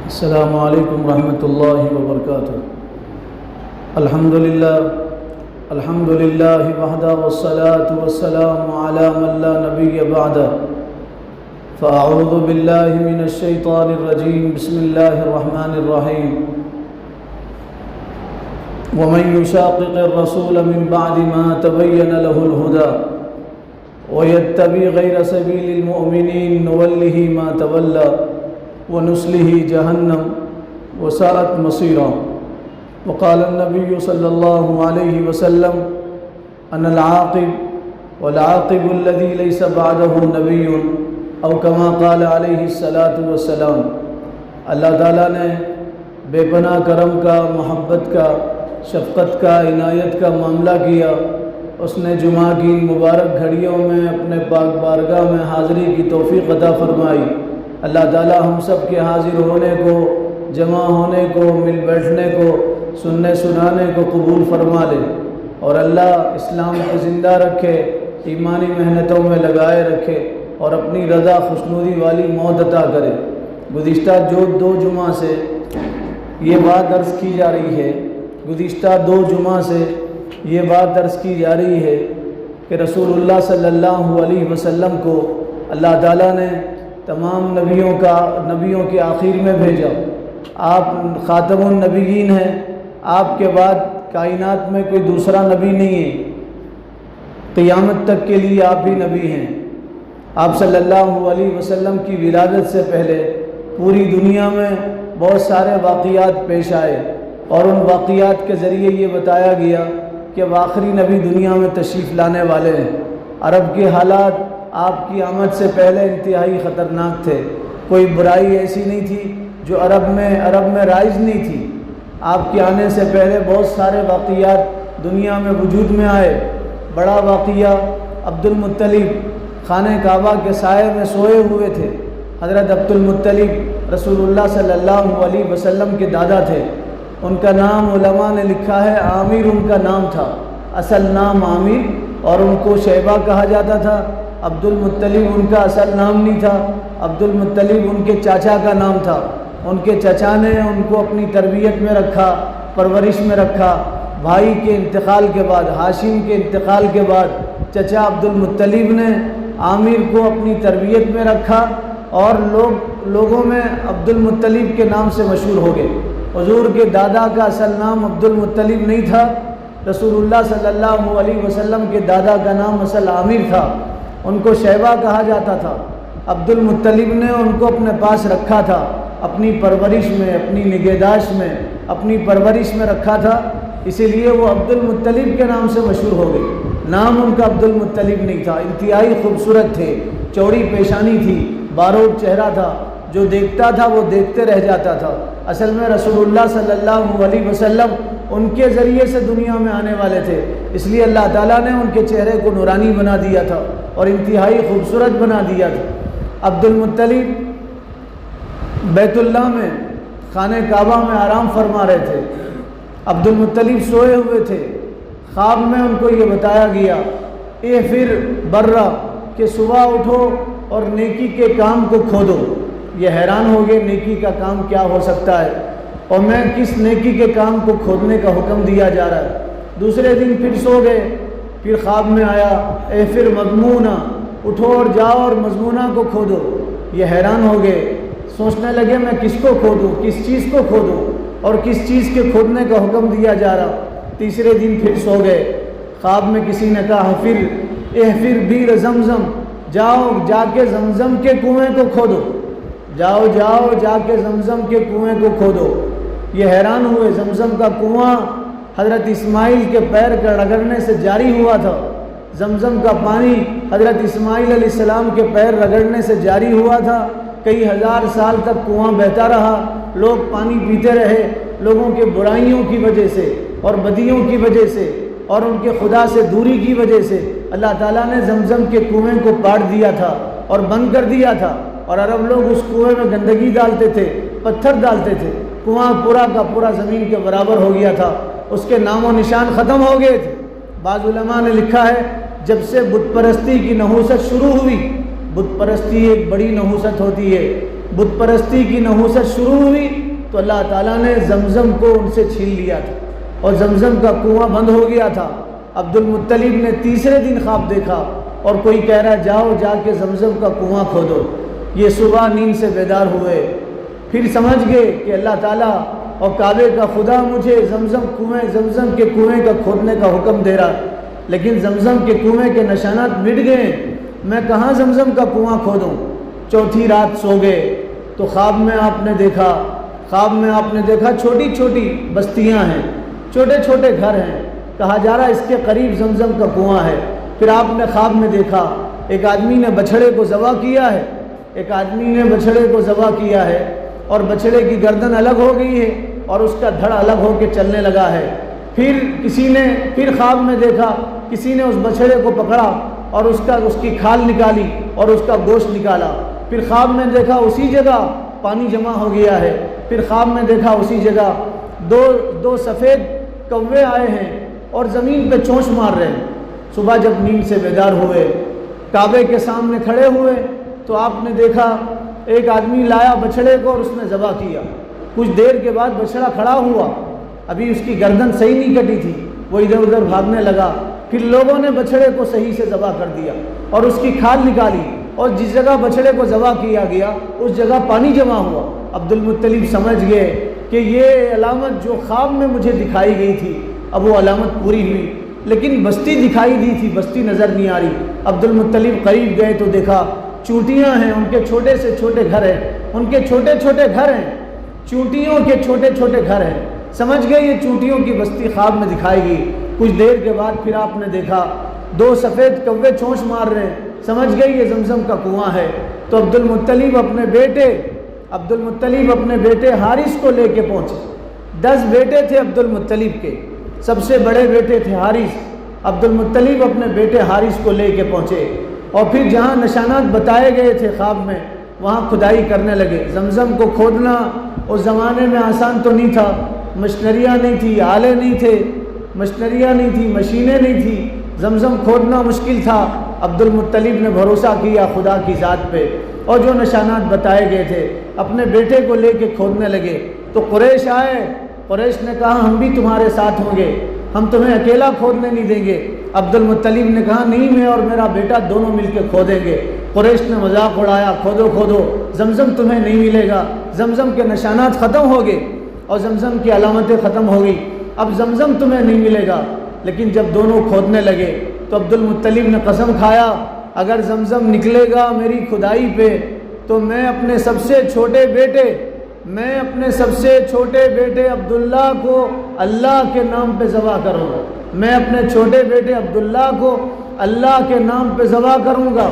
السلام علیکم ورحمۃ اللہ وبرکاتہ۔ الحمد للہ وحدہ والصلاة والسلام علی من لا نبی بعدہ۔ فاعوذ باللہ من الشیطان الرجیم، بسم اللہ الرحمن الرحیم۔ ومن يشاقق الرسول من بعد ما تبين له الهدى ويتبع غير سبيل المؤمنين نوله ما تولى ونصله جهنم وساءت مصيرا۔ وقال النبي صلى الله عليه وسلم أنا العاقب والعاقب الذي ليس بعده نبي، او كما قال عليه الصلاة والسلام۔ اللہ تعالیٰ نے بے پناہ کرم کا، محبت کا، شفقت کا، عنایت کا معاملہ کیا۔ اس نے جمعہ کی مبارک گھڑیوں میں اپنے پاک بارگاہ میں حاضری کی توفیق عطا فرمائی۔ اللہ تعالیٰ ہم سب کے حاضر ہونے کو، جمع ہونے کو، مل بیٹھنے کو، سننے سنانے کو قبول فرما لے، اور اللہ اسلام کو زندہ رکھے، ایمانی محنتوں میں لگائے رکھے، اور اپنی رضا خوشنودی والی موت عطا کرے۔ گزشتہ دو جمعہ سے یہ بات عرض کی جا رہی ہے، گزشتہ 2 جمعہ سے یہ بات عرض کی جا رہی ہے کہ رسول اللہ صلی اللہ علیہ وسلم کو اللہ تعالیٰ نے تمام نبیوں کے آخر میں بھیجا۔ آپ خاتم النبیین ہیں، آپ کے بعد کائنات میں کوئی دوسرا نبی نہیں ہے، قیامت تک کے لیے آپ ہی نبی ہیں۔ آپ صلی اللہ علیہ وسلم کی ولادت سے پہلے پوری دنیا میں بہت سارے واقعات پیش آئے، اور ان واقعات کے ذریعے یہ بتایا گیا کہ اب آخری نبی دنیا میں تشریف لانے والے ہیں۔ عرب کے حالات آپ کی آمد سے پہلے انتہائی خطرناک تھے، کوئی برائی ایسی نہیں تھی جو عرب میں رائج نہیں تھی۔ آپ کے آنے سے پہلے بہت سارے واقعات دنیا میں وجود میں آئے۔ بڑا واقعہ، عبد المطلب خانہ کعبہ کے سائے میں سوئے ہوئے تھے۔ حضرت عبد المطلب رسول اللہ صلی اللہ علیہ وسلم کے دادا تھے۔ ان کا نام علماء نے لکھا ہے عامر ان کا نام تھا، اصل نام عامر، اور ان کو شیبہ کہا جاتا تھا۔ عبد المطلب ان کا اصل نام نہیں تھا، عبد المطلب ان کے چاچا کا نام تھا۔ ان کے چچا نے ان کو اپنی تربیت میں رکھا، پرورش میں رکھا۔ بھائی کے انتقال کے بعد، ہاشم کے انتقال کے بعد، چچا عبد المطلب نے عامر کو اپنی تربیت میں رکھا، اور لوگوں میں عبد المطلب کے نام سے مشہور ہو گئے۔ حضور کے دادا کا اصل نام عبد المطلب نہیں تھا، رسول اللہ صلی اللہ علیہ وسلم کے دادا کا نام اصل عامر تھا۔ ان کو شیبہ کہا جاتا تھا۔ عبد المطلب نے ان کو اپنے پاس رکھا تھا، اپنی پرورش میں، اپنی نگہداشت میں، اپنی پرورش میں رکھا تھا، اسی لیے وہ عبد المطلب کے نام سے مشہور ہو گئے۔ نام ان کا عبد المطلب نہیں تھا۔ انتہائی خوبصورت تھے، چوڑی پیشانی تھی، باروب چہرہ تھا، جو دیکھتا تھا وہ دیکھتے رہ جاتا تھا۔ اصل میں رسول اللہ صلی اللہ علیہ وسلم ان کے ذریعے سے دنیا میں آنے والے تھے، اس لیے اللہ تعالیٰ نے ان کے چہرے کو نورانی بنا دیا تھا اور انتہائی خوبصورت بنا دیا تھا۔ عبد المطلب بیت اللہ میں، خانہ کعبہ میں آرام فرما رہے تھے۔ عبد المطلب سوئے ہوئے تھے۔ خواب میں ان کو یہ بتایا گیا، پھر برا کہ صبح اٹھو اور نیکی کے کام کو کھودو۔ یہ حیران ہو گئے، نیکی کا کام کیا ہو سکتا ہے، اور میں کس نیکی کے کام کو کھودنے کا حکم دیا جا رہا ہے۔ دوسرے دن پھر سو گئے، پھر خواب میں آیا، پھر مضمونہ، اٹھو اور جاؤ اور مضمونہ کو کھودو۔ یہ حیران ہو گئے، سوچنے لگے میں کس کو کھودوں، کس چیز کو کھودوں، اور کس چیز کے کھودنے کا حکم دیا جا رہا۔ تیسرے دن پھر سو گئے، خواب میں کسی نے کہا پھر بیر زمزم، جاؤ جا کے زمزم کے کنویں کو کھودو، جاؤ جا کے زمزم کے کنویں کو کھودو۔ یہ حیران ہوئے، زمزم کا کنواں حضرت اسماعیل کے پیر کا رگڑنے سے جاری ہوا تھا۔ زمزم کا پانی حضرت اسماعیل علیہ السلام کے پیر رگڑنے سے جاری ہوا تھا۔ کئی ہزار سال تک کنواں بہتا رہا، لوگ پانی پیتے رہے۔ لوگوں کے برائیوں کی وجہ سے اور بدیوں کی وجہ سے اور ان کے خدا سے دوری کی وجہ سے اللہ تعالیٰ نے زمزم کے کنویں کو پاٹ دیا تھا اور بند کر دیا تھا، اور عرب لوگ اس کنویں میں گندگی ڈالتے تھے، پتھر ڈالتے تھے۔ کنواں پورا کا پورا زمین کے برابر ہو گیا تھا، اس کے نام و نشان ختم ہو گئے تھے۔ بعض علماء نے لکھا ہے جب سے بت پرستی کی نحوست شروع ہوئی، بت پرستی ایک بڑی نحوست ہوتی ہے، بت پرستی کی نحوست شروع ہوئی تو اللہ تعالیٰ نے زمزم کو ان سے چھین لیا تھا اور زمزم کا کنواں بند ہو گیا تھا۔ عبد المطلب نے تیسرے دن خواب دیکھا اور کوئی کہہ رہا جاؤ جا کے زمزم کا کنواں کھودو۔ یہ صبح نیند سے بیدار ہوئے، پھر سمجھ گئے کہ اللہ تعالیٰ اور کعبے کا خدا مجھے زمزم کے کنویں کا کھودنے کا حکم دے رہا، لیکن زمزم کے کنویں کے نشانات مٹ گئے، میں کہاں زمزم کا کنواں کھودوں۔ چوتھی رات سو گئے تو خواب میں آپ نے دیکھا چھوٹی چھوٹی بستیاں ہیں، چھوٹے چھوٹے گھر ہیں، کہا جا رہا اس کے قریب زمزم کا کنواں ہے۔ پھر آپ نے خواب میں دیکھا ایک آدمی نے بچھڑے کو ذبح کیا ہے، اور بچھڑے کی گردن الگ ہو گئی ہے اور اس کا دھڑ الگ ہو کے چلنے لگا ہے۔ پھر خواب میں دیکھا کسی نے اس بچھڑے کو پکڑا اور اس کی کھال نکالی اور اس کا گوشت نکالا۔ پھر خواب میں دیکھا اسی جگہ پانی جمع ہو گیا ہے۔ پھر خواب میں دیکھا اسی جگہ دو سفید کوے آئے ہیں اور زمین پہ چونچ مار رہے ہیں۔ صبح جب نیند سے بیدار ہوئے، کعبے کے سامنے کھڑے ہوئے تو آپ نے دیکھا ایک آدمی لایا بچھڑے کو اور اس نے ذبح کیا۔ کچھ دیر کے بعد بچھڑا کھڑا ہوا، ابھی اس کی گردن صحیح نہیں کٹی تھی، وہ ادھر ادھر بھاگنے لگا۔ پھر لوگوں نے بچھڑے کو صحیح سے ذبح کر دیا اور اس کی کھال نکالی، اور جس جگہ بچھڑے کو ذبح کیا گیا اس جگہ پانی جمع ہوا۔ عبد المطلب سمجھ گئے کہ یہ علامت جو خواب میں مجھے دکھائی گئی تھی اب وہ علامت پوری ہوئی، لیکن بستی دکھائی دی تھی، بستی نظر نہیں آ رہی۔ عبد المطلب قریب گئے تو دیکھا چونٹیاں ہیں، ان کے چھوٹے سے چھوٹے گھر ہیں، چونٹیوں کے چھوٹے چھوٹے گھر ہیں۔ سمجھ گئے یہ چونٹیوں کی بستی خواب میں دکھائی گئی۔ کچھ دیر کے بعد پھر آپ نے دیکھا دو سفید کوے چونچ مار رہے ہیں، سمجھ گئے یہ زمزم کا کنواں ہے۔ تو عبد المطلب اپنے بیٹے حارث کو لے کے پہنچے۔ 10 بیٹے تھے عبد المطلب کے، سب سے بڑے بیٹے تھے حارث۔ عبد المطلب اپنے بیٹے حارث کو لے کے پہنچے اور پھر جہاں نشانات بتائے گئے تھے خواب میں وہاں کھدائی کرنے لگے۔ زمزم کو کھودنا اس زمانے میں آسان تو نہیں تھا، مشینریاں نہیں تھی، آلے نہیں تھے، مشینیں نہیں تھی، زمزم کھودنا مشکل تھا۔ عبد المطلب نے بھروسہ کیا خدا کی ذات پہ اور جو نشانات بتائے گئے تھے اپنے بیٹے کو لے کے کھودنے لگے۔ تو قریش آئے، قریش نے کہا ہم بھی تمہارے ساتھ ہوں گے، ہم تمہیں اکیلا کھودنے نہیں دیں گے۔ عبد المطلب نے کہا نہیں، میں اور میرا بیٹا دونوں مل کے کھودیں گے۔ قریش نے مذاق اڑایا، کھودو زمزم تمہیں نہیں ملے گا، زمزم کے نشانات ختم ہو گئے اور زمزم کی علامتیں ختم ہو گئی، اب زمزم تمہیں نہیں ملے گا۔ لیکن جب دونوں کھودنے لگے تو عبد المطلب نے قسم کھایا اگر زمزم نکلے گا میری کھدائی پہ تو میں اپنے سب سے چھوٹے بیٹے عبداللہ کو اللہ کے نام پہ ذبح کروں گا، میں اپنے چھوٹے بیٹے عبداللہ کو اللہ کے نام پہ ذبح کروں گا،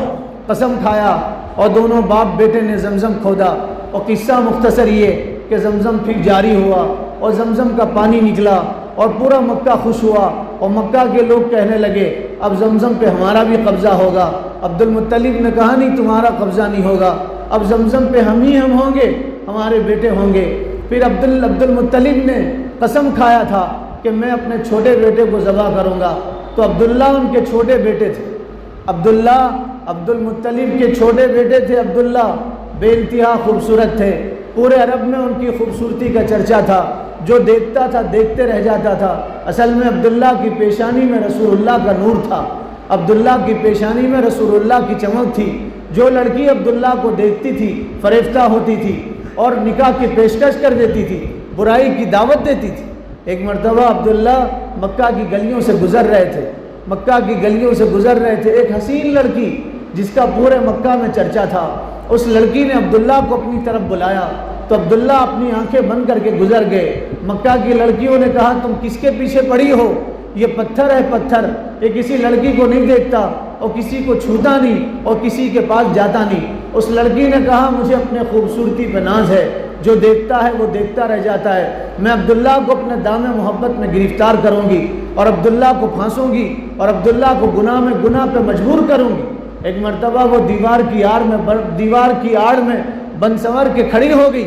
قسم کھایا۔ اور دونوں باپ بیٹے نے زمزم کھودا، اور قصہ مختصر یہ کہ زمزم پھر جاری ہوا اور زمزم کا پانی نکلا اور پورا مکہ خوش ہوا، اور مکہ کے لوگ کہنے لگے اب زمزم پہ ہمارا بھی قبضہ ہوگا۔ عبد المطلب نے کہا نہیں، تمہارا قبضہ نہیں ہوگا، اب زمزم پہ ہم ہوں گے، ہمارے بیٹے ہوں گے۔ پھر عبد المطلب نے قسم کھایا تھا کہ میں اپنے چھوٹے بیٹے کو ذبح کروں گا۔ تو عبداللہ ان کے چھوٹے بیٹے تھے، عبد المطلب کے چھوٹے بیٹے تھے عبداللہ، بے انتہا خوبصورت تھے، پورے عرب میں ان کی خوبصورتی کا چرچا تھا، جو دیکھتا تھا دیکھتے رہ جاتا تھا۔ اصل میں عبداللہ کی پیشانی میں رسول اللہ کا نور تھا، عبداللہ کی پیشانی میں رسول اللہ کی چمک تھی۔ جو لڑکی عبداللہ کو دیکھتی تھی فریفتہ ہوتی تھی اور نکاح کی پیشکش کر دیتی تھی، برائی کی دعوت دیتی تھی۔ ایک مرتبہ عبداللہ مکہ کی گلیوں سے گزر رہے تھے، ایک حسین لڑکی جس کا پورے مکہ میں چرچا تھا، اس لڑکی نے عبداللہ کو اپنی طرف بلایا تو عبداللہ اپنی آنکھیں بند کر کے گزر گئے۔ مکہ کی لڑکیوں نے کہا تم کس کے پیچھے پڑی ہو؟ یہ پتھر ہے، پتھر، یہ کسی لڑکی کو نہیں دیکھتا اور کسی کو چھوتا نہیں اور کسی کے پاس جاتا نہیں۔ اس لڑکی نے کہا مجھے اپنے خوبصورتی پہ ناز ہے، جو دیکھتا ہے وہ دیکھتا رہ جاتا ہے، میں عبداللہ کو اپنے دام محبت میں گرفتار کروں گی اور عبداللہ کو پھانسوں گی اور عبداللہ کو گناہ پہ مجبور کروں گی۔ ایک مرتبہ وہ دیوار کی آڑ میں بن سنور کے کھڑی ہو گئی۔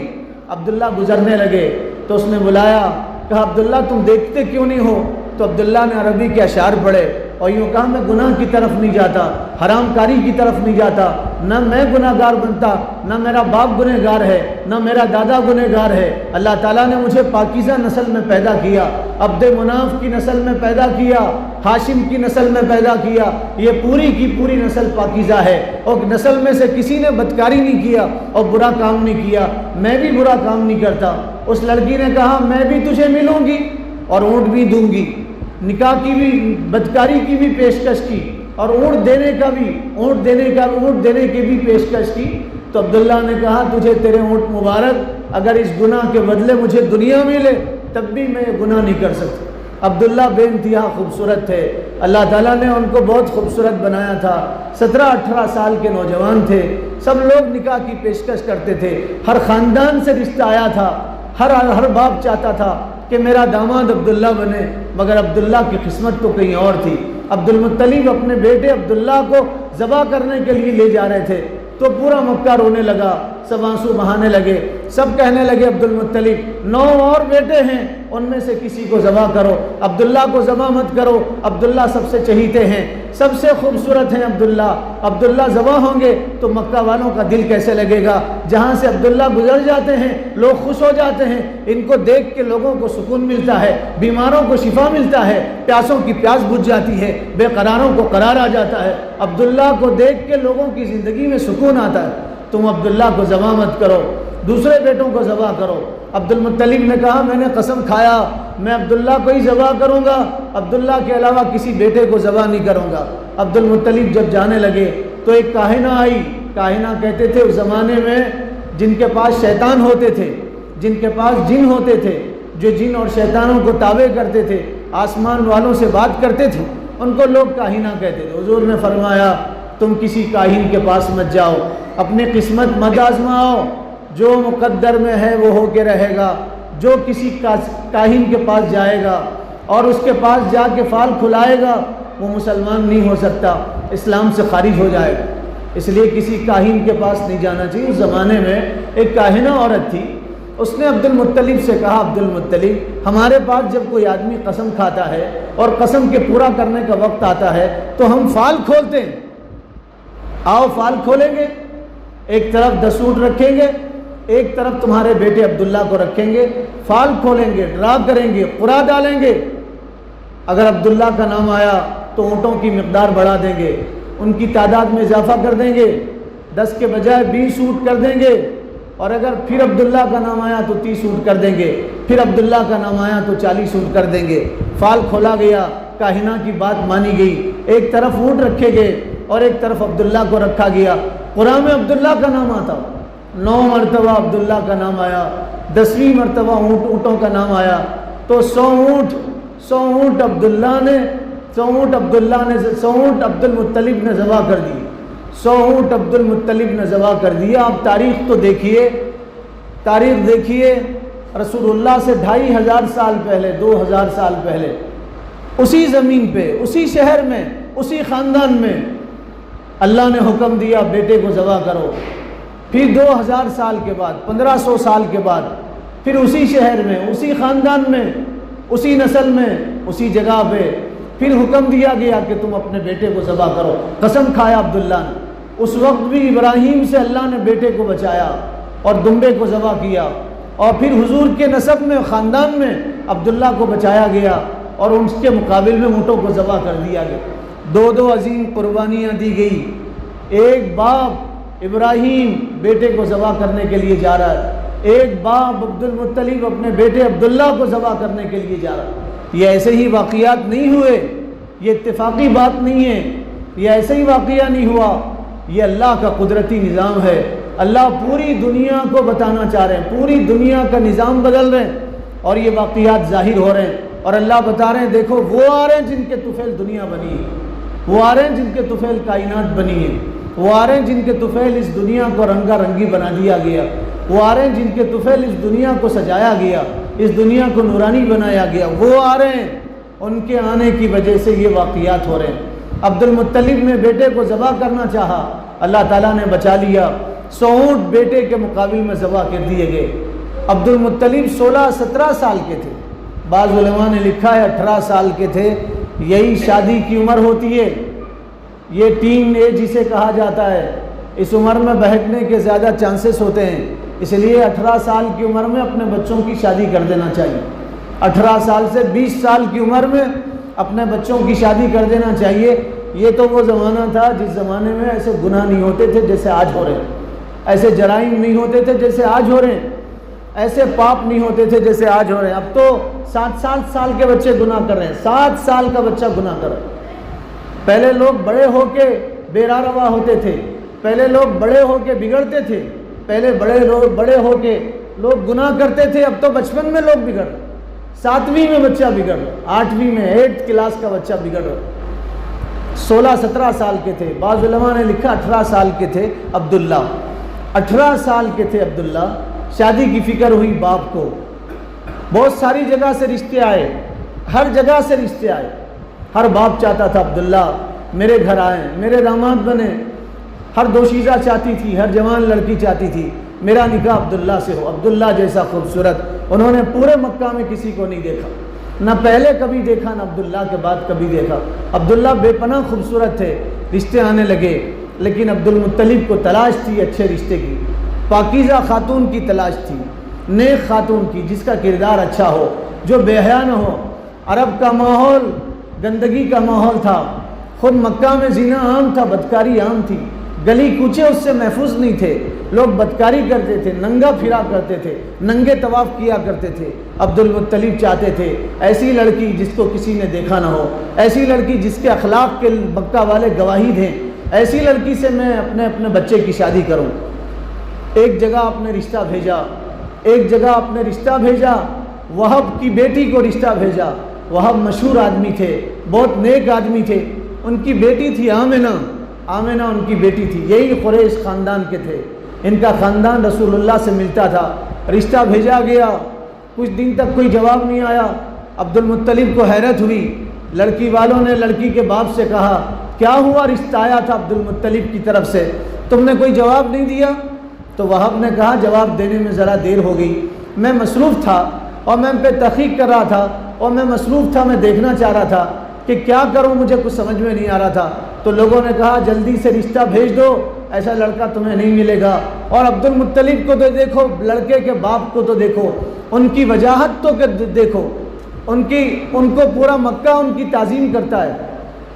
عبداللہ گزرنے لگے تو اس نے بلایا، کہا عبداللہ تم دیکھتے کیوں نہیں ہو؟ تو عبداللہ نے عربی کے اشعار پڑھے، اور یوں کہا میں گناہ کی طرف نہیں جاتا، حرام کاری کی طرف نہیں جاتا، نہ میں گناہ گار بنتا، نہ میرا باپ گناہ گار ہے، نہ میرا دادا گناہ گار ہے۔ اللہ تعالیٰ نے مجھے پاکیزہ نسل میں پیدا کیا، عبد مناف کی نسل میں پیدا کیا، ہاشم کی نسل میں پیدا کیا، یہ پوری کی پوری نسل پاکیزہ ہے، اور نسل میں سے کسی نے بدکاری نہیں کیا اور برا کام نہیں کیا، میں بھی برا کام نہیں کرتا۔ اس لڑکی نے کہا میں بھی تجھے ملوں گی اور اونٹ بھی دوں گی، نکاح کی بھی بدکاری کی بھی پیشکش کی اور اونٹ دینے کی بھی پیشکش کی۔ تو عبداللہ نے کہا تجھے تیرے اونٹ مبارک، اگر اس گناہ کے بدلے مجھے دنیا ملے تب بھی میں یہ گناہ نہیں کر سکتا۔ عبداللہ بے انتہا خوبصورت تھے، اللہ تعالیٰ نے ان کو بہت خوبصورت بنایا تھا، 17-18 سال کے نوجوان تھے، سب لوگ نکاح کی پیشکش کرتے تھے، ہر خاندان سے رشتہ آیا تھا، ہر باپ چاہتا تھا کہ میرا داماد عبداللہ بنے، مگر عبداللہ کی قسمت تو کہیں اور تھی۔ عبد المطلب اپنے بیٹے عبداللہ کو ذبح کرنے کے لیے لے جا رہے تھے تو پورا مکہ رونے لگا، سب آنسو بہانے لگے، سب کہنے لگے عبد المطلب 9 اور بیٹے ہیں، ان میں سے کسی کو ذبح کرو، عبداللہ کو ذبح مت کرو، عبداللہ سب سے چہیتے ہیں، سب سے خوبصورت ہیں عبداللہ ذبح ہوں گے تو مکہ والوں کا دل کیسے لگے گا؟ جہاں سے عبداللہ گزر جاتے ہیں لوگ خوش ہو جاتے ہیں، ان کو دیکھ کے لوگوں کو سکون ملتا ہے، بیماروں کو شفا ملتا ہے، پیاسوں کی پیاس بجھ جاتی ہے، بے قراروں کو قرار آ جاتا ہے، عبداللہ کو دیکھ کے لوگوں کی زندگی میں سکون آتا ہے۔ تم عبداللہ کو ذبح مت کرو، دوسرے بیٹوں کو ذبح کرو۔ عبد المطلب نے کہا میں نے قسم کھایا میں عبداللہ کو ہی ذبح کروں گا، عبداللہ کے علاوہ کسی بیٹے کو ذبح نہیں کروں گا۔ عبد المطلب جب جانے لگے تو ایک کاہنہ آئی، کاہنہ کہتے تھے اس زمانے میں جن کے پاس شیطان ہوتے تھے، جن کے پاس جن ہوتے تھے، جو جن اور شیطانوں کو تابع کرتے تھے، آسمان والوں سے بات کرتے تھے، ان کو لوگ کاہنہ کہتے تھے۔ حضور نے فرمایا تم کسی کاہن کے پاس مت جاؤ، اپنی قسمت مت آزماؤ، جو مقدر میں ہے وہ ہو کے رہے گا۔ جو کسی کاہن کے پاس جائے گا اور اس کے پاس جا کے فال کھلائے گا وہ مسلمان نہیں ہو سکتا، اسلام سے خارج ہو جائے گا۔ اس لیے کسی کاہن کے پاس نہیں جانا چاہیے۔ اس زمانے میں ایک کاہنہ عورت تھی، اس نے عبد المطلب سے کہا عبد المطلب ہمارے پاس جب کوئی آدمی قسم کھاتا ہے اور قسم کے پورا کرنے کا وقت آتا ہے تو ہم فال کھولتے ہیں، آؤ فال کھولیں گے، ایک طرف 10 اونٹ رکھیں گے، ایک طرف تمہارے بیٹے عبداللہ کو رکھیں گے، فال کھولیں گے، ڈرا کریں گے، قرا ڈالیں گے۔ اگر عبداللہ کا نام آیا تو اونٹوں کی مقدار بڑھا دیں گے، ان کی تعداد میں اضافہ کر دیں گے، 10 کے بجائے 20 اونٹ کر دیں گے، اور اگر پھر عبداللہ کا نام آیا تو 30 اونٹ کر دیں گے، پھر عبداللہ کا نام آیا تو 40 اونٹ کر دیں گے۔ فال کھولا گیا، کاہنہ کی بات مانی گئی، ایک طرف اونٹ رکھے گئے اور ایک طرف عبداللہ کو رکھا گیا۔ قرآن میں عبداللہ کا نام آتا، 9 مرتبہ عبداللہ کا نام آیا، 10ویں مرتبہ اونٹوں کا نام آیا، تو 100 اونٹ عبد المطلب نے ذبح کر دی، 100 اونٹ عبد المطلب نے ذبح کر دیا۔ آپ تاریخ تو دیکھیے، تاریخ دیکھیے، رسول اللہ سے 2500 سال پہلے، 2000 سال پہلے اسی زمین پہ، اسی شہر میں، اسی خاندان میں اللہ نے حکم دیا بیٹے کو ذبح کرو۔ پھر 2000 سال کے بعد، 1500 سال کے بعد پھر اسی شہر میں، اسی خاندان میں، اسی نسل میں، اسی جگہ پہ پھر حکم دیا گیا کہ تم اپنے بیٹے کو ذبح کرو۔ قسم کھایا عبداللہ نے، اس وقت بھی ابراہیم سے اللہ نے بیٹے کو بچایا اور دمبے کو ذبح کیا، اور پھر حضور کے نسب میں، خاندان میں عبداللہ کو بچایا گیا اور ان کے مقابل میں اونٹوں کو ذبح کر دیا گیا۔ 2 عظیم قربانیاں دی گئی۔ ایک باپ ابراہیم بیٹے کو ذبح کرنے کے لیے جا رہا ہے، ایک باپ عبد المطلب اپنے بیٹے عبداللہ کو ذبح کرنے کے لیے جا رہا ہے۔ یہ ایسے ہی واقعات نہیں ہوئے، یہ اتفاقی بات نہیں ہے، یہ ایسے ہی واقعہ نہیں ہوا، یہ اللہ کا قدرتی نظام ہے۔ اللہ پوری دنیا کو بتانا چاہ رہے ہیں، پوری دنیا کا نظام بدل رہے ہیں اور یہ واقعات ظاہر ہو رہے ہیں، اور اللہ بتا رہے ہیں دیکھو وہ آ رہے ہیں جن کے طفیل دنیا بنی ہے، وہ آ رہے ہیں جن کے طفیل کائنات بنی ہے، وہ آ رہے ہیں جن کے طفیل اس دنیا کو رنگا رنگی بنا دیا گیا، وہ آ رہے ہیں جن کے طفیل اس دنیا کو سجایا گیا، اس دنیا کو نورانی بنایا گیا، وہ آ رہے ہیں۔ ان کے آنے کی وجہ سے یہ واقعات ہو رہے ہیں۔ عبد المطلب نے بیٹے کو ذبح کرنا چاہا، اللہ تعالیٰ نے بچا لیا، 100 اونٹ بیٹے کے مقابل میں ذبح کر دیے گئے۔ عبد المطلب 16-17 سال کے تھے، بعض علماء نے لکھا ہے 18 سال کے تھے، یہی شادی کی عمر ہوتی ہے، یہ ٹین ایج جسے کہا جاتا ہے۔ اس عمر میں بہکنے کے زیادہ چانسز ہوتے ہیں، اس لیے 18 سال کی عمر میں اپنے بچوں کی شادی کر دینا چاہیے۔ 18 سال سے 20 سال کی عمر میں اپنے بچوں کی شادی کر دینا چاہیے۔ یہ تو وہ زمانہ تھا جس زمانے میں ایسے گناہ نہیں ہوتے تھے جیسے آج ہو رہے ہیں، ایسے جرائم نہیں ہوتے تھے جیسے آج ہو رہے ہیں، ایسے پاپ نہیں ہوتے تھے جیسے آج ہو رہے ہیں۔ اب تو 7 سال کے بچے گناہ کر رہے ہیں، 7 سال کا بچہ گناہ کر رہا ہے۔ پہلے لوگ بڑے ہو کے بے روا ہوتے تھے، پہلے لوگ بڑے ہو کے بگڑتے تھے، پہلے بڑے ہو کے لوگ گناہ کرتے تھے، اب تو بچپن میں لوگ بگڑ رہے، 7ویں میں بچہ بگڑ رہا، 8ویں میں 8th کلاس کا بچہ بگڑ رہا، 16-17 سال کے تھے، بعض علماء نے لکھا 18 سال کے تھے عبداللہ، 18 سال کے تھے عبداللہ۔ شادی کی فکر ہوئی باپ کو، بہت ساری جگہ سے رشتے آئے، ہر جگہ سے رشتے آئے، ہر باپ چاہتا تھا عبداللہ میرے گھر آئیں، میرے داماد بنے، ہر دوشیزہ چاہتی تھی، ہر جوان لڑکی چاہتی تھی میرا نکاح عبداللہ سے ہو، عبداللہ جیسا خوبصورت انہوں نے پورے مکہ میں کسی کو نہیں دیکھا، نہ پہلے کبھی دیکھا نہ عبداللہ کے بعد کبھی دیکھا۔ عبداللہ بے پناہ خوبصورت تھے، رشتے آنے لگے، لیکن عبد المطلب کو تلاش تھی اچھے رشتے کی، پاکیزہ خاتون کی تلاش تھی، نیک خاتون کی، جس کا کردار اچھا ہو، جو بے حیا نہ ہو۔ عرب کا ماحول گندگی کا ماحول تھا، خود مکہ میں زنا عام تھا، بدکاری عام تھی، گلی کوچے اس سے محفوظ نہیں تھے، لوگ بدکاری کرتے تھے، ننگا پھرا کرتے تھے، ننگے طواف کیا کرتے تھے۔ عبد المطلب چاہتے تھے ایسی لڑکی جس کو کسی نے دیکھا نہ ہو، ایسی لڑکی جس کے اخلاق کے مکہ والے گواہی دیں، ایسی لڑکی سے میں اپنے بچے کی شادی کروں۔ ایک جگہ اپنے رشتہ بھیجا، ایک جگہ اپنے رشتہ بھیجا، وہب کی بیٹی کو رشتہ بھیجا۔ وہب مشہور آدمی تھے، بہت نیک آدمی تھے، ان کی بیٹی تھی آمنہ، آمنہ ان کی بیٹی تھی، یہی قریش خاندان کے تھے، ان کا خاندان رسول اللہ سے ملتا تھا۔ رشتہ بھیجا گیا، کچھ دن تک کوئی جواب نہیں آیا، عبد المطلب کو حیرت ہوئی، لڑکی والوں نے لڑکی کے باپ سے کہا کیا ہوا، رشتہ آیا تھا عبد المطلب کی طرف سے، تم نے کوئی جواب نہیں دیا؟ تو وہب نے کہا جواب دینے میں ذرا دیر ہو گئی، میں مصروف تھا اور میں ان پہ تحقیق کر رہا تھا، اور میں مصروف تھا، میں دیکھنا چاہ رہا تھا کہ کیا کروں، مجھے کچھ سمجھ میں نہیں آ رہا تھا۔ تو لوگوں نے کہا جلدی سے رشتہ بھیج دو، ایسا لڑکا تمہیں نہیں ملے گا۔ اور عبد المطلب کو تو دیکھو، لڑکے کے باپ کو تو دیکھو، ان کی وجاہت تو دیکھو، ان کو پورا مکہ ان کی تعظیم کرتا ہے،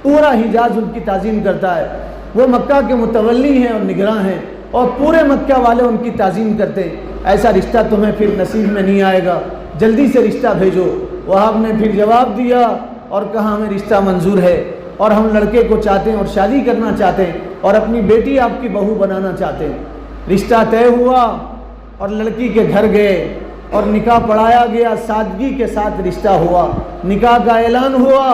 پورا حجاز ان کی تعظیم کرتا ہے، وہ مکہ کے متولی ہیں اور نگراں ہیں، اور پورے مکہ والے ان کی تعظیم کرتے ہیں، ایسا رشتہ تمہیں پھر نصیب میں نہیں آئے گا، جلدی سے رشتہ بھیجو۔ وہاب نے پھر جواب دیا اور کہا ہمیں رشتہ منظور ہے، اور ہم لڑکے کو چاہتے ہیں اور شادی کرنا چاہتے ہیں، اور اپنی بیٹی آپ کی بہو بنانا چاہتے ہیں۔ رشتہ طے ہوا اور لڑکی کے گھر گئے اور نکاح پڑھایا گیا، سادگی کے ساتھ رشتہ ہوا، نکاح کا اعلان ہوا،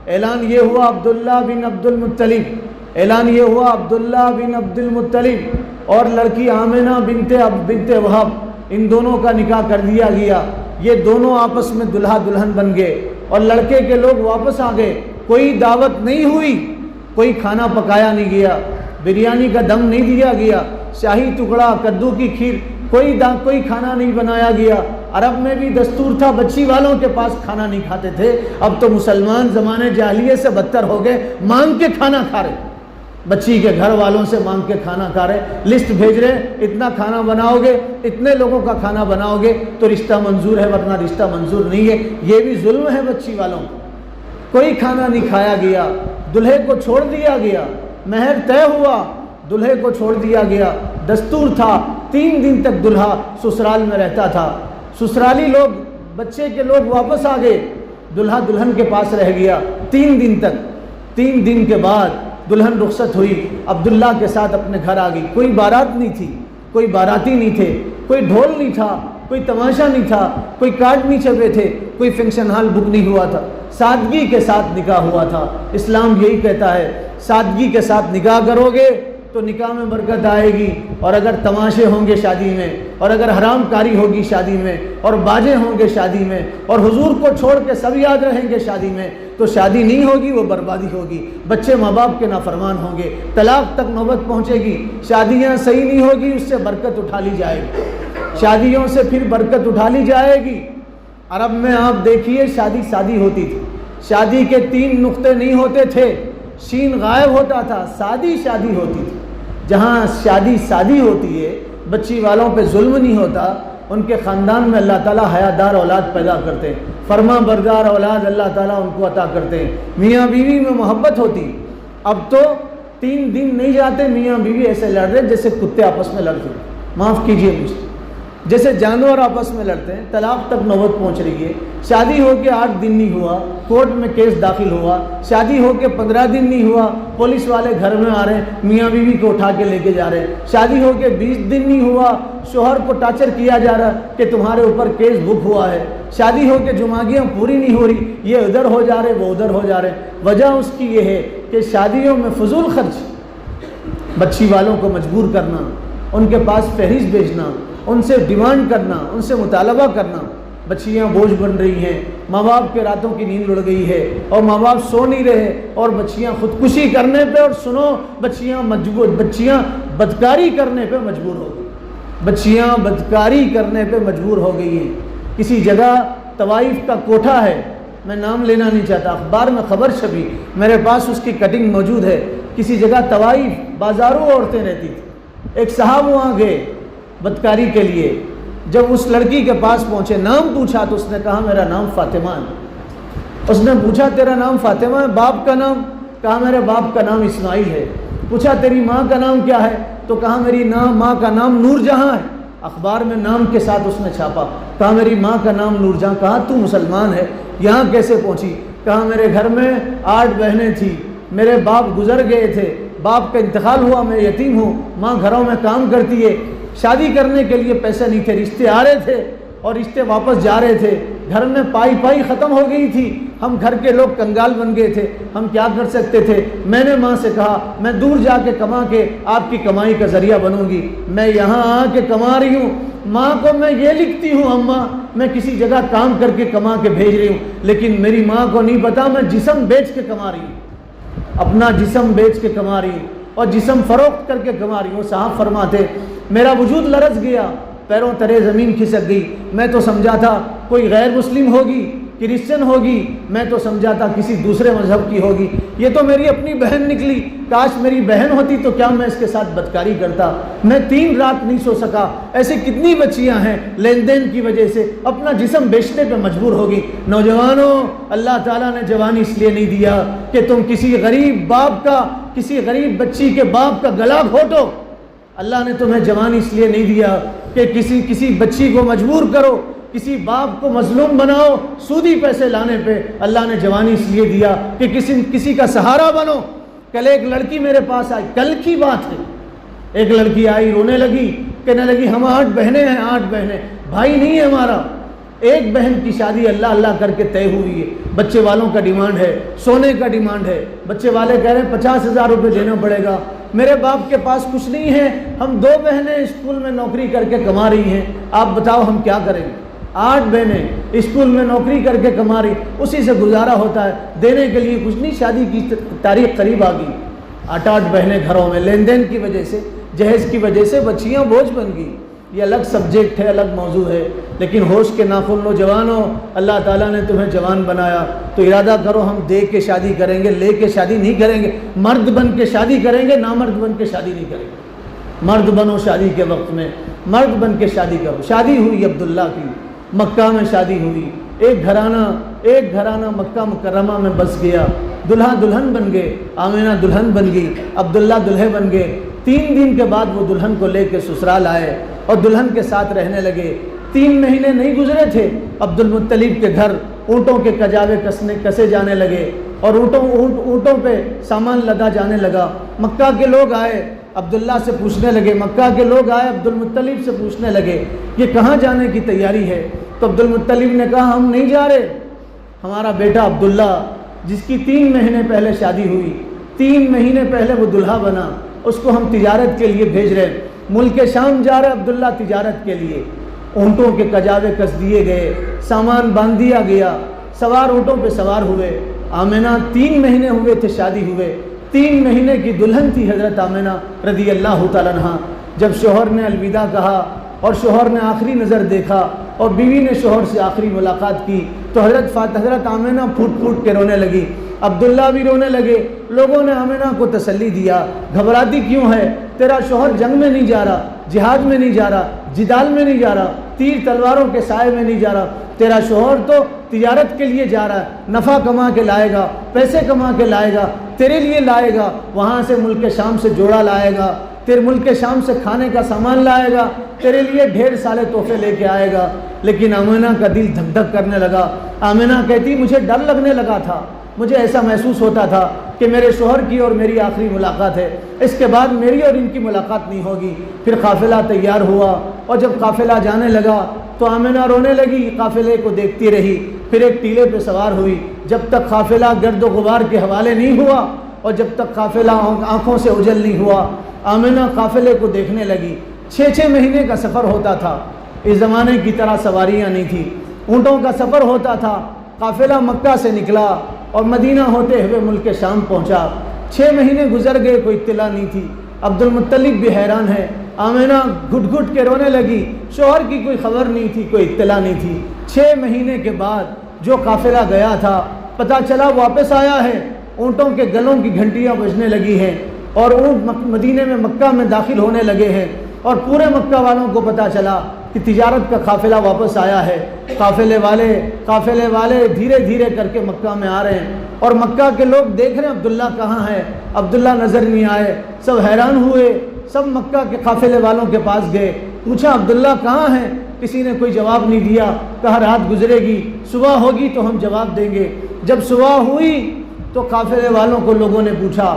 اعلان یہ ہوا عبداللہ بن عبد المطلب، اعلان یہ ہوا عبداللہ بن عبد المطلب اور لڑکی آمنہ بنت وہب، ان دونوں کا نکاح کر دیا گیا۔ یہ دونوں آپس میں دلہا دلہن بن گئے، اور لڑکے کے لوگ واپس آ گئے، کوئی دعوت نہیں ہوئی، کوئی کھانا پکایا نہیں گیا، بریانی کا دم نہیں دیا گیا، شاہی ٹکڑا، کدو کی کھیر، کوئی کھانا نہیں بنایا گیا۔ عرب میں بھی دستور تھا، بچی والوں کے پاس کھانا نہیں کھاتے تھے، اب تو مسلمان زمانے جاہلیت سے بدتر ہو گئے، مانگ کے کھانا کھا رہے، بچی کے گھر والوں سے مانگ کے کھانا کھا رہے، لسٹ بھیج رہے اتنا کھانا بناؤ گے، اتنے لوگوں کا کھانا بناؤ گے تو رشتہ منظور ہے، ورنہ رشتہ منظور نہیں ہے۔ یہ بھی ظلم ہے بچی والوں کو، کوئی کھانا نہیں کھایا گیا، دلہے کو چھوڑ دیا گیا، مہر طے ہوا، دلہے کو چھوڑ دیا گیا۔ دستور تھا 3 دن تک دلہا سسرال میں رہتا تھا، سسرالی لوگ، بچے کے لوگ واپس آ گئے، دلہا دلہن کے پاس رہ گیا 3 دن تک۔ 3 دن کے بعد دلہن رخصت ہوئی، عبداللہ کے ساتھ اپنے گھر آ گئی، کوئی بارات نہیں تھی، کوئی باراتی نہیں تھے، کوئی ڈھول نہیں تھا، کوئی تماشا نہیں تھا، کوئی کارڈ نہیں چھپے تھے، کوئی فنکشن ہال بک نہیں ہوا تھا، سادگی کے ساتھ نکاح ہوا تھا۔ اسلام یہی کہتا ہے سادگی کے ساتھ نکاح کرو گے تو نکاح میں برکت آئے گی، اور اگر تماشے ہوں گے شادی میں، اور اگر حرام کاری ہوگی شادی میں، اور باجے ہوں گے شادی میں، اور حضور کو چھوڑ کے سب یاد رہیں گے شادی میں، تو شادی نہیں ہوگی، وہ بربادی ہوگی، بچے ماں باپ کے نافرمان ہوں گے، طلاق تک نوبت پہنچے گی، شادیاں صحیح نہیں ہوگی، اس سے برکت اٹھا لی جائے گی، شادیوں سے پھر برکت اٹھا لی جائے گی۔ عرب میں آپ دیکھیے شادی ہوتی تھی، شادی کے 3 نقطے نہیں ہوتے تھے، شین غائب ہوتا تھا، سادی شادی ہوتی تھی۔ جہاں شادی سادی ہوتی ہے، بچی والوں پہ ظلم نہیں ہوتا، ان کے خاندان میں اللہ تعالیٰ حیادار اولاد پیدا کرتے ہیں، فرما بردار اولاد اللہ تعالیٰ ان کو عطا کرتے ہیں، میاں بیوی میں محبت ہوتی۔ اب تو 3 دن نہیں جاتے میاں بیوی ایسے لڑ رہے جیسے کتے آپس میں لڑتے ہیں، معاف کیجئے مجھے، جیسے جانور آپس میں لڑتے ہیں۔ طلاق تک نوبت پہنچ رہی ہے۔ شادی ہو کے 8 دن نہیں ہوا، کورٹ میں کیس داخل ہوا۔ شادی ہو کے 15 دن نہیں ہوا، پولیس والے گھر میں آ رہے ہیں، میاں بیوی کو اٹھا کے لے کے جا رہے ہیں۔ شادی ہو کے 20 دن نہیں ہوا، شوہر کو ٹارچر کیا جا رہا کہ تمہارے اوپر کیس بک ہوا ہے۔ شادی ہو کے جمعگیاں پوری نہیں ہو رہی، یہ ادھر ہو جا رہے وہ ادھر ہو جا رہے۔ وجہ اس کی یہ ہے کہ شادیوں میں فضول خرچ، بچی والوں کو مجبور کرنا، ان کے پاس فہرست بھیجنا، ان سے ڈیمانڈ کرنا، ان سے مطالبہ کرنا۔ بچیاں بوجھ بن رہی ہیں، ماں باپ کے راتوں کی نیند اڑ گئی ہے اور ماں باپ سو نہیں رہے، اور بچیاں خودکشی کرنے پہ، اور سنو بچیاں بدکاری کرنے پہ مجبور ہو گئی، بچیاں بدکاری کرنے پہ مجبور ہو گئی ہیں۔ کسی جگہ طوائف کا کوٹھا ہے، میں نام لینا نہیں چاہتا، اخبار میں خبر چھپی، میرے پاس اس کی کٹنگ موجود ہے۔ کسی جگہ طوائف بازاروں عورتیں رہتی تھیں، ایک صاحب وہاں گئے بدکاری کے لیے۔ جب اس لڑکی کے پاس پہنچے، نام پوچھا تو اس نے کہا میرا نام فاطمہ ہے۔ اس نے پوچھا تیرا نام فاطمہ ہے، باپ کا نام؟ کہا میرے باپ کا نام اسماعیل ہے۔ پوچھا تیری ماں کا نام کیا ہے؟ تو کہا میری ماں کا نام نور جہاں ہے۔ اخبار میں نام کے ساتھ اس نے چھاپا، کہا میری ماں کا نام نور جہاں۔ کہا تو مسلمان ہے، یہاں کیسے پہنچی؟ کہا میرے گھر میں 8 بہنیں تھیں، میرے باپ گزر گئے تھے، باپ کا انتقال ہوا، میں یتیم ہوں، ماں گھروں میں کام کرتی ہے، شادی کرنے کے لیے پیسے نہیں تھے، رشتے آ رہے تھے اور رشتے واپس جا رہے تھے، گھر میں پائی ختم ہو گئی تھی، ہم گھر کے لوگ کنگال بن گئے تھے، ہم کیا کر سکتے تھے؟ میں نے ماں سے کہا میں دور جا کے کما کے آپ کی کمائی کا ذریعہ بنوں گی، میں یہاں آ کے کما رہی ہوں، ماں کو میں یہ لکھتی ہوں اماں میں کسی جگہ کام کر کے کما کے بھیج رہی ہوں، لیکن میری ماں کو نہیں پتا میں جسم بیچ کے کما رہی ہوں، اپنا جسم بیچ کے کما رہی ہوں اور جسم فروخت کر کے کما رہی ہوں۔ صاحب فرماتے میرا وجود لرز گیا، پیروں تلے زمین کھسک گئی، میں تو سمجھا تھا کوئی غیر مسلم ہوگی، کرسچن ہوگی، میں تو سمجھا تھا کسی دوسرے مذہب کی ہوگی، یہ تو میری اپنی بہن نکلی، کاش میری بہن ہوتی تو کیا میں اس کے ساتھ بدکاری کرتا۔ میں 3 رات نہیں سو سکا۔ ایسی کتنی بچیاں ہیں لین دین کی وجہ سے اپنا جسم بیچنے پہ مجبور ہوگی۔ نوجوانوں، اللہ تعالیٰ نے جوانی اس لیے نہیں دیا کہ تم کسی غریب باپ کا، کسی غریب بچی کے باپ کا گلا گھوٹو۔ اللہ نے تمہیں جوانی اس لیے نہیں دیا کہ کسی بچی کو مجبور کرو، کسی باپ کو مظلوم بناؤ سودی پیسے لانے پہ۔ اللہ نے جوانی اس لیے دیا کہ کسی کا سہارا بنو۔ کل ایک لڑکی میرے پاس آئی، کل کی بات ہے، ایک لڑکی آئی رونے لگی، کہنے لگی ہم 8 بہنیں ہیں، 8 بہنیں، بھائی نہیں ہے ہمارا، ایک بہن کی شادی اللہ کر کے طے ہوئی ہے، بچے والوں کا ڈیمانڈ ہے، سونے کا ڈیمانڈ ہے، بچے والے کہہ رہے ہیں 50,000 روپے دینا پڑے گا، میرے باپ کے پاس کچھ نہیں ہے، ہم 2 بہنیں اسکول میں نوکری کر کے کما رہی ہیں، آپ بتاؤ ہم کیا کریں گے؟ 8 بہنیں اسکول میں نوکری کر کے کما رہی، اسی سے گزارا ہوتا ہے، دینے کے لیے کچھ نہیں۔ شادی کی تاریخ قریب آ گئی، 8 بہنیں گھروں میں، لین دین کی وجہ سے، جہیز کی وجہ سے بچیاں بوجھ بن گئی۔ یہ الگ سبجیکٹ ہے، الگ موضوع ہے، لیکن ہوش کے ناخن لو جوانوں، اللہ تعالیٰ نے تمہیں جوان بنایا تو ارادہ کرو ہم دے کے شادی کریں گے، لے کے شادی نہیں کریں گے، مرد بن کے شادی کریں گے، نامرد بن کے شادی نہیں کریں گے۔ مرد بنو شادی کے وقت میں، مرد بن کے شادی کرو۔ شادی ہوئی عبداللہ کی، مکہ میں شادی ہوئی، ایک گھرانہ مکہ مکرمہ میں بس گیا، دلہا دلہن بن گئے، آمینہ دلہن بن گئی، عبداللہ دلہے بن گئے۔ 3 دن کے بعد وہ دلہن کو لے کے سسرال آئے اور دلہن کے ساتھ رہنے لگے۔ 3 مہینے نہیں گزرے تھے، عبد المطلب کے گھر اونٹوں کے کجاوے کسے جانے لگے اور اونٹوں پہ سامان لدا جانے لگا۔ مکہ کے لوگ آئے، عبداللہ سے پوچھنے لگے، مکہ کے لوگ آئے عبد المطلب سے پوچھنے لگے یہ کہاں جانے کی تیاری ہے؟ تو عبد المطلب نے کہا ہم نہیں جا رہے، ہمارا بیٹا عبداللہ جس کی 3 مہینے پہلے شادی ہوئی، 3 مہینے پہلے وہ دلہا بنا، اس کو ہم تجارت کے لیے بھیج رہے ہیں، ملک شام جا رہے عبداللہ تجارت کے لیے۔ اونٹوں کے کجاوے کس دیے گئے، سامان باندھ دیا گیا، سوار اونٹوں پہ سوار ہوئے۔ آمینہ 3 مہینے ہوئے تھے شادی ہوئے، 3 مہینے کی دلہن تھی حضرت آمینہ رضی اللہ تعالیٰ عنہا۔ جب شوہر نے الوداع کہا اور شوہر نے آخری نظر دیکھا اور بیوی نے شوہر سے آخری ملاقات کی تو حضرت آمنہ پھوٹ پھوٹ کے رونے لگی، عبداللہ بھی رونے لگے۔ لوگوں نے آمنہ کو تسلی دیا، گھبراتی کیوں ہے؟ تیرا شوہر جنگ میں نہیں جا رہا، جہاد میں نہیں جا رہا، جدال میں نہیں جا رہا، تیر تلواروں کے سائے میں نہیں جا رہا، تیرا شوہر تو تجارت کے لیے جا رہا ہے، نفع کما کے لائے گا، پیسے کما کے لائے گا، تیرے لیے لائے گا، وہاں سے ملک شام سے جوڑا لائے گا، تیرے ملک شام سے کھانے کا سامان لائے گا، تیرے لیے ڈھیر سارے تحفے لے کے آئے گا۔ لیکن آمنہ کا دل دھک دھک کرنے لگا۔ آمنہ کہتی مجھے ڈر لگنے لگا تھا، مجھے ایسا محسوس ہوتا تھا کہ میرے شوہر کی اور میری آخری ملاقات ہے، اس کے بعد میری اور ان کی ملاقات نہیں ہوگی۔ پھر قافلہ تیار ہوا اور جب قافلہ جانے لگا تو آمنہ رونے لگی، قافلے کو دیکھتی رہی، پھر ایک ٹیلے پہ سوار ہوئی۔ جب تک قافلہ گرد و غبار کے حوالے نہیں ہوا اور جب تک قافلہ آنکھوں سے اوجھل نہیں ہوا، آمنہ قافلے کو دیکھنے لگی۔ 6 مہینے کا سفر ہوتا تھا، اس زمانے کی طرح سواریاں نہیں تھی، اونٹوں کا سفر ہوتا تھا۔ قافلہ مکہ سے نکلا اور مدینہ ہوتے ہوئے ملک شام پہنچا۔ 6 مہینے گزر گئے، کوئی اطلاع نہیں تھی۔ عبد المطلب بھی حیران ہے، آمنہ گھٹ گھٹ کے رونے لگی، شوہر کی کوئی خبر نہیں تھی، کوئی اطلاع نہیں تھی۔ 6 مہینے کے بعد جو قافلہ گیا تھا پتہ چلا واپس آیا ہے، اونٹوں کے گلوں کی گھنٹیاں بجنے لگی ہیں اور اونٹ مدینے میں مکہ میں داخل ہونے لگے ہیں، اور پورے مکہ والوں کو پتہ چلا کہ تجارت کا قافلہ واپس آیا ہے۔ قافلے والے دھیرے دھیرے کر کے مکہ میں آ رہے ہیں اور مکہ کے لوگ دیکھ رہے ہیں عبداللہ کہاں ہے، عبداللہ نظر نہیں آئے۔ سب حیران ہوئے، سب مکہ کے قافلے والوں کے پاس گئے، پوچھا عبداللہ کہاں ہے؟ کسی نے کوئی جواب نہیں دیا، کہا رات گزرے گی، صبح ہوگی تو ہم جواب دیں گے۔ جب صبح ہوئی تو قافلے والوں کو لوگوں نے پوچھا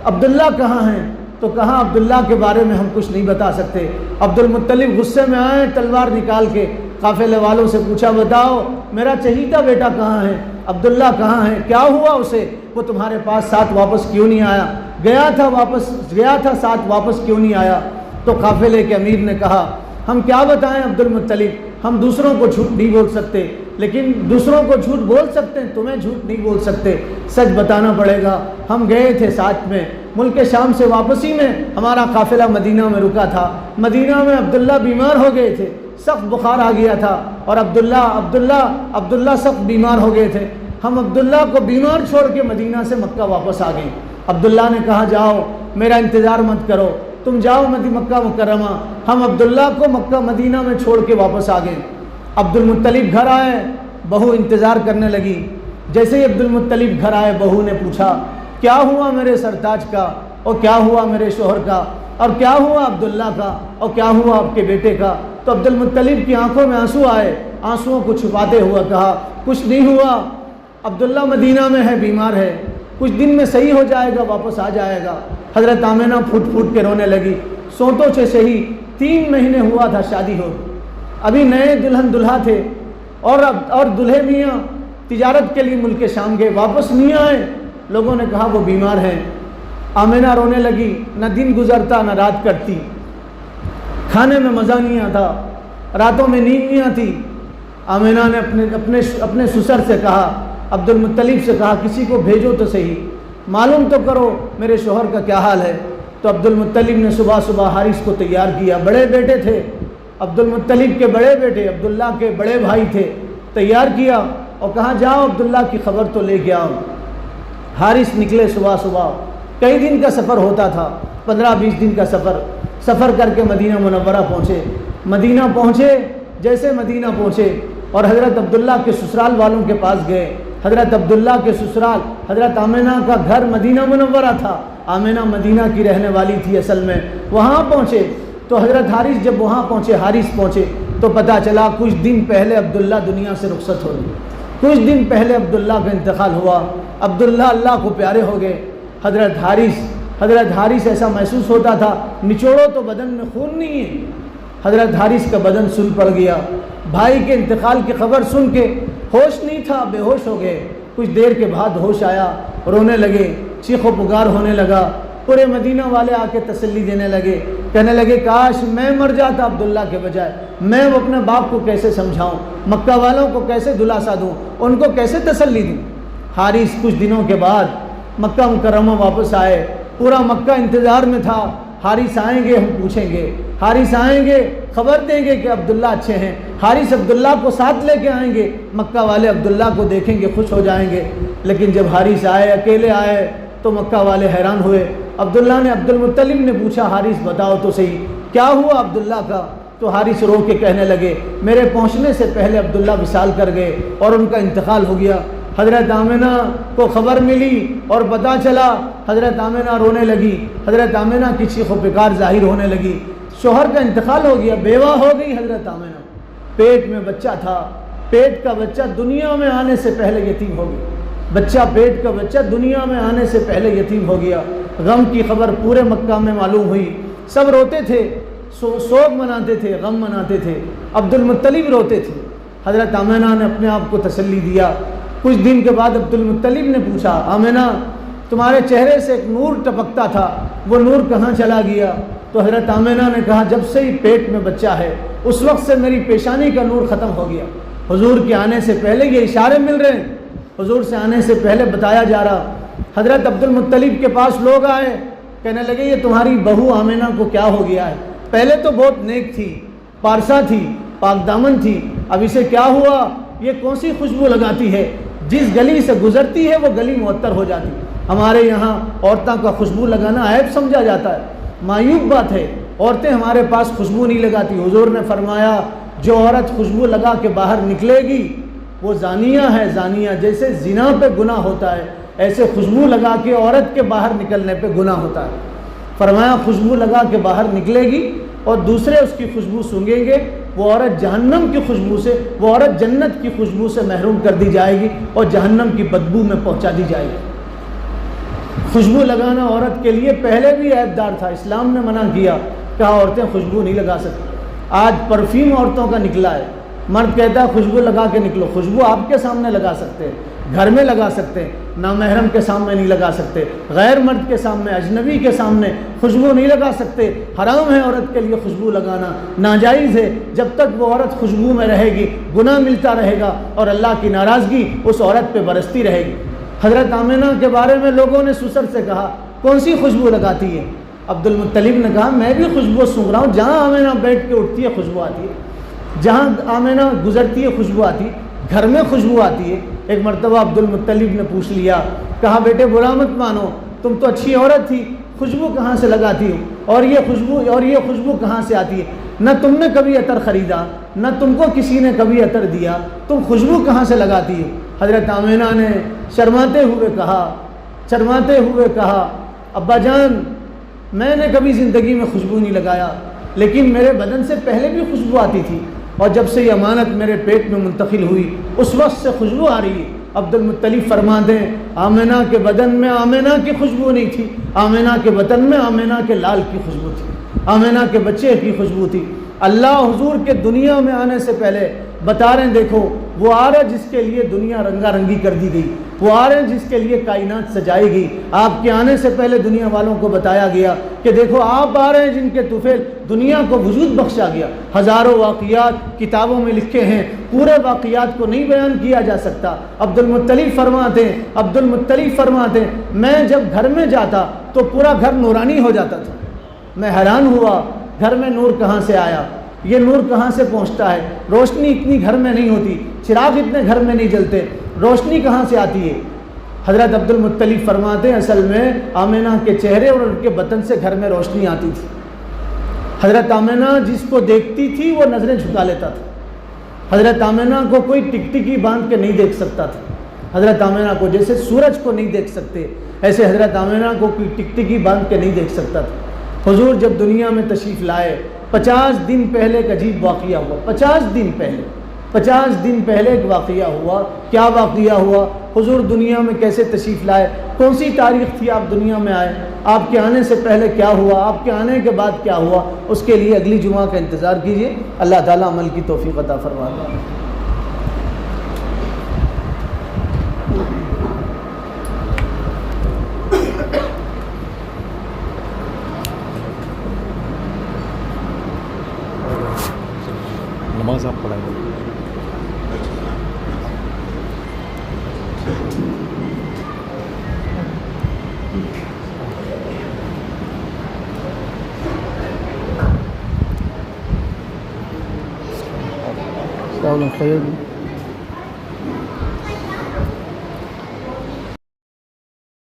عبداللہ کہاں ہیں؟ تو کہا عبداللہ کے بارے میں ہم کچھ نہیں بتا سکتے۔ عبد المطلب غصے میں آئے، تلوار نکال کے قافلے والوں سے پوچھا بتاؤ میرا چہیتا بیٹا کہاں ہے، عبداللہ کہاں ہے، کیا ہوا اسے، وہ تمہارے پاس ساتھ واپس کیوں نہیں آیا؟ گیا تھا ساتھ واپس کیوں نہیں آیا؟ تو قافلے کے امیر نے کہا ہم کیا بتائیں عبد المطلب، ہم دوسروں کو جھوٹ نہیں بول سکتے، لیکن دوسروں کو جھوٹ بول سکتے ہیں، تمہیں جھوٹ نہیں بول سکتے، سچ بتانا پڑے گا۔ ہم گئے تھے ساتھ میں، ملک شام سے واپسی میں ہمارا قافلہ مدینہ میں رکا تھا، مدینہ میں عبداللہ بیمار ہو گئے تھے، سخت بخار آ گیا تھا، اور عبداللہ سخت بیمار ہو گئے تھے۔ ہم عبداللہ کو بیمار چھوڑ کے مدینہ سے مکہ واپس آ گئے۔ عبداللہ نے کہا جاؤ میرا انتظار مت کرو، تم جاؤ مکہ مکرمہ۔ ہم عبداللہ کو مکہ مدینہ میں چھوڑ کے واپس آ گئے۔ عبد المطلب گھر آئے، بہو انتظار کرنے لگی۔ جیسے ہی عبد المطلب گھر آئے بہو نے پوچھا کیا ہوا میرے سرتاج کا، اور کیا ہوا میرے شوہر کا، اور کیا ہوا عبداللہ کا، اور کیا ہوا آپ کے بیٹے کا؟ تو عبد المطلب کی آنکھوں میں آنسو آئے، آنسوؤں کو چھپاتے ہوا کہا کچھ نہیں ہوا، عبداللہ مدینہ میں ہے، بیمار ہے، کچھ دن میں صحیح ہو جائے گا، واپس آ جائے گا۔ حضرت آمنہ پھوٹ پھوٹ کے رونے لگی۔ سونتوں سے صحیح 3 مہینے ہوا تھا شادی ہو، ابھی نئے دلہن دلہا تھے، اور دلہے میاں تجارت کے لیے ملک شام گئے، واپس نہیں آئے۔ لوگوں نے کہا وہ بیمار ہیں۔ آمنہ رونے لگی، نہ دن گزرتا نہ رات کٹتی، کھانے میں مزہ نہیں آتا، راتوں میں نیند نہیں آتی۔ آمنہ نے اپنے سسر سے کہا، عبد المطلب سے کہا کسی کو بھیجو تو صحیح، معلوم تو کرو میرے شوہر کا کیا حال ہے۔ تو عبد المطلب نے صبح حارث کو تیار کیا، بڑے بیٹے تھے، عبد المطلب کے بڑے بیٹے عبداللہ کے بڑے بھائی تھے، تیار کیا اور کہا جاؤ عبداللہ کی خبر تو لے کے آؤ۔ حارث نکلے صبح، کئی دن کا سفر ہوتا تھا، 15-20 دن کا سفر کر کے مدینہ منورہ پہنچے۔ مدینہ پہنچے، جیسے مدینہ پہنچے اور حضرت عبداللہ کے سسرال والوں کے پاس گئے۔ حضرت عبداللہ کے سسرال، حضرت آمنہ کا گھر مدینہ منورہ تھا، آمنہ مدینہ کی رہنے والی تھی اصل میں۔ وہاں پہنچے تو حضرت حارث جب وہاں پہنچے تو پتہ چلا کچھ دن پہلے عبداللہ دنیا سے رخصت ہو گئی، کچھ دن پہلے عبداللہ کا انتقال ہوا۔ عبداللہ اللہ کو پیارے ہو گئے۔ حضرت حارث ایسا محسوس ہوتا تھا نچوڑو تو بدن میں خون نہیں ہے۔ حضرت حارث کا بدن سن پڑ گیا، بھائی کے انتقال کی خبر سن کے ہوش نہیں تھا، بے ہوش ہو گئے۔ کچھ دیر کے بعد ہوش آیا، رونے لگے، چیخ و پکار ہونے لگا۔ پورے مدینہ والے آ کے تسلی دینے لگے، کہنے لگے کاش میں مر جاتا عبداللہ کے بجائے، میں اپنے باپ کو کیسے سمجھاؤں، مکہ والوں کو کیسے دلاسا دوں، ان کو کیسے تسلی دوں۔ حارث کچھ دنوں کے بعد مکہ مکرمہ واپس آئے، پورا مکہ انتظار میں تھا، حارث آئیں گے ہم پوچھیں گے حارث آئیں گے، خبر دیں گے کہ عبداللہ اچھے ہیں، حارث عبداللہ کو ساتھ لے کے آئیں گے، مکہ والے عبداللہ کو دیکھیں گے، خوش ہو جائیں گے۔ لیکن جب حارث آئے، اکیلے آئے، تو مکہ والے حیران ہوئے۔ عبداللہ نے عبد المطلب نے پوچھا، حارث بتاؤ تو صحیح کیا ہوا عبداللہ کا؟ تو حارث رو کے کہنے لگے، میرے پہنچنے سے پہلے عبداللہ وصال کر گئے اور ان کا انتقال ہو گیا۔ حضرت آمنہ کو خبر ملی اور پتہ چلا، حضرت آمنہ رونے لگی، حضرت آمنہ کی چیخ و پکار ظاہر ہونے لگی، شوہر کا انتقال ہو گیا، بیوہ ہو گئی حضرت آمنہ، پیٹ میں بچہ تھا، پیٹ کا بچہ دنیا میں آنے سے پہلے یتیم ہو گیا، بچہ پیٹ کا بچہ دنیا میں آنے سے پہلے یتیم ہو گیا۔ غم کی خبر پورے مکہ میں معلوم ہوئی، سب روتے تھے، سوگ مناتے تھے، غم مناتے تھے، عبد المطلب روتے تھے۔ حضرت آمنہ نے اپنے آپ کو تسلی دیا۔ کچھ دن کے بعد عبد المطلب نے پوچھا، آمنہ تمہارے چہرے سے ایک نور ٹپکتا تھا، وہ نور کہاں چلا گیا؟ تو حضرت آمنہ نے کہا، جب سے ہی پیٹ میں بچہ ہے اس وقت سے میری پیشانی کا نور ختم ہو گیا۔ حضور کے آنے سے پہلے یہ اشارے مل رہے ہیں، حضور سے آنے سے پہلے بتایا جا رہا۔ حضرت عبد المطلب کے پاس لوگ آئے، کہنے لگے یہ تمہاری بہو آمنہ کو کیا ہو گیا ہے؟ پہلے تو بہت نیک تھی، پارسا تھی، پاک دامن تھی، اب اسے کیا ہوا؟ یہ کون سی خوشبو لگاتی ہے؟ جس گلی سے گزرتی ہے وہ گلی معطر ہو جاتی۔ ہمارے یہاں عورتوں کا خوشبو لگانا عیب سمجھا جاتا ہے، معیوب بات ہے، عورتیں ہمارے پاس خوشبو نہیں لگاتی۔ حضور نے فرمایا، جو عورت خوشبو لگا کے باہر نکلے گی وہ زانیہ ہے، زانیہ، جیسے زنا پہ گناہ ہوتا ہے ایسے خوشبو لگا کے عورت کے باہر نکلنے پہ گناہ ہوتا ہے۔ فرمایا خوشبو لگا کے باہر نکلے گی اور دوسرے اس کی خوشبو سونگیں گے، وہ عورت جہنم کی خوشبو سے، وہ عورت جنت کی خوشبو سے محروم کر دی جائے گی اور جہنم کی بدبو میں پہنچا دی جائے گی۔ خوشبو لگانا عورت کے لیے پہلے بھی عیب دار تھا، اسلام نے منع کیا، کہا عورتیں خوشبو نہیں لگا سکتی۔ آج پرفیوم عورتوں کا نکلا ہے، مرد کہتا ہے خوشبو لگا کے نکلو۔ خوشبو آپ کے سامنے لگا سکتے ہیں، گھر میں لگا سکتے ہیں، نامحرم کے سامنے نہیں لگا سکتے، غیر مرد کے سامنے، اجنبی کے سامنے خوشبو نہیں لگا سکتے۔ حرام ہے عورت کے لیے خوشبو لگانا، ناجائز ہے۔ جب تک وہ عورت خوشبو میں رہے گی گناہ ملتا رہے گا اور اللہ کی ناراضگی اس عورت پہ برستی رہے گی۔ حضرت آمنہ کے بارے میں لوگوں نے سسر سے کہا، کون سی خوشبو لگاتی ہے؟ عبد المطلب نے کہا، میں بھی خوشبو سونگھ رہا ہوں، جہاں آمنہ بیٹھ کے اٹھتی ہے خوشبو آتی ہے، جہاں آمنہ گزرتی ہے خوشبو آتی ہے، گھر میں خوشبو آتی ہے۔ ایک مرتبہ عبد المطلب نے پوچھ لیا، کہا بیٹے برا مت مانو، تم تو اچھی عورت تھی، خوشبو کہاں سے لگاتی ہو اور یہ خوشبو کہاں سے آتی ہے؟ نہ تم نے کبھی عطر خریدا، نہ تم کو کسی نے کبھی عطر دیا، تم خوشبو کہاں سے لگاتی ہو؟ حضرت آمنہ نے شرماتے ہوئے کہا، ابا جان میں نے کبھی زندگی میں خوشبو نہیں لگایا، لیکن میرے بدن سے پہلے بھی خوشبو آتی تھی، اور جب سے یہ امانت میرے پیٹ میں منتقل ہوئی اس وقت سے خوشبو آ رہی ہے۔ عبد المطلب فرماتے ہیں، آمنہ کے بدن میں آمنہ کی خوشبو نہیں تھی، آمنہ کے بدن میں آمنہ کے لال کی خوشبو تھی، آمنہ کے بچے کی خوشبو تھی۔ اللہ حضور کے دنیا میں آنے سے پہلے بتا رہے ہیں، دیکھو وہ آ رہا جس کے لیے دنیا رنگا رنگی کر دی گئی، وہ آ رہے ہیں جس کے لیے کائنات سجائی گئی۔ آپ کے آنے سے پہلے دنیا والوں کو بتایا گیا کہ دیکھو آپ آ رہے ہیں جن کے طفیل دنیا کو وجود بخشا گیا۔ ہزاروں واقعات کتابوں میں لکھے ہیں، پورے واقعات کو نہیں بیان کیا جا سکتا۔ عبد المطلب فرماتے ہیں میں جب گھر میں جاتا تو پورا گھر نورانی ہو جاتا تھا۔ میں حیران ہوا، گھر میں نور کہاں سے آیا، یہ نور کہاں سے پہنچتا ہے؟ روشنی اتنی گھر میں نہیں ہوتی، چراغ اتنے گھر میں نہیں جلتے، روشنی کہاں سے آتی ہے؟ حضرت عبد المطلب فرماتے ہیں اصل میں آمنہ کے چہرے اور ان کے بطن سے گھر میں روشنی آتی تھی۔ حضرت آمنہ جس کو دیکھتی تھی وہ نظریں جھکا لیتا تھا۔ حضرت آمنہ کو کوئی ٹکٹکی باندھ کے نہیں دیکھ سکتا تھا۔ حضرت آمنہ کو جیسے سورج کو نہیں دیکھ سکتے ایسے حضرت آمنہ کو کوئی ٹکٹکی باندھ کے نہیں دیکھ سکتا تھا۔ حضور جب دنیا میں تشریف لائے 50 دن پہلے ایک عجیب واقعہ ہوا۔ 50 دن پہلے ایک واقعہ ہوا۔ کیا واقعہ ہوا؟ حضور دنیا میں کیسے تشریف لائے؟ کون سی تاریخ تھی آپ دنیا میں آئے؟ آپ کے آنے سے پہلے کیا ہوا؟ آپ کے آنے کے بعد کیا ہوا؟ اس کے لیے اگلی جمعہ کا انتظار کیجیے۔ اللہ تعالیٰ عمل کی توفیق عطا فرمائے۔ نماز آپ پڑھائیں گے؟ الخير.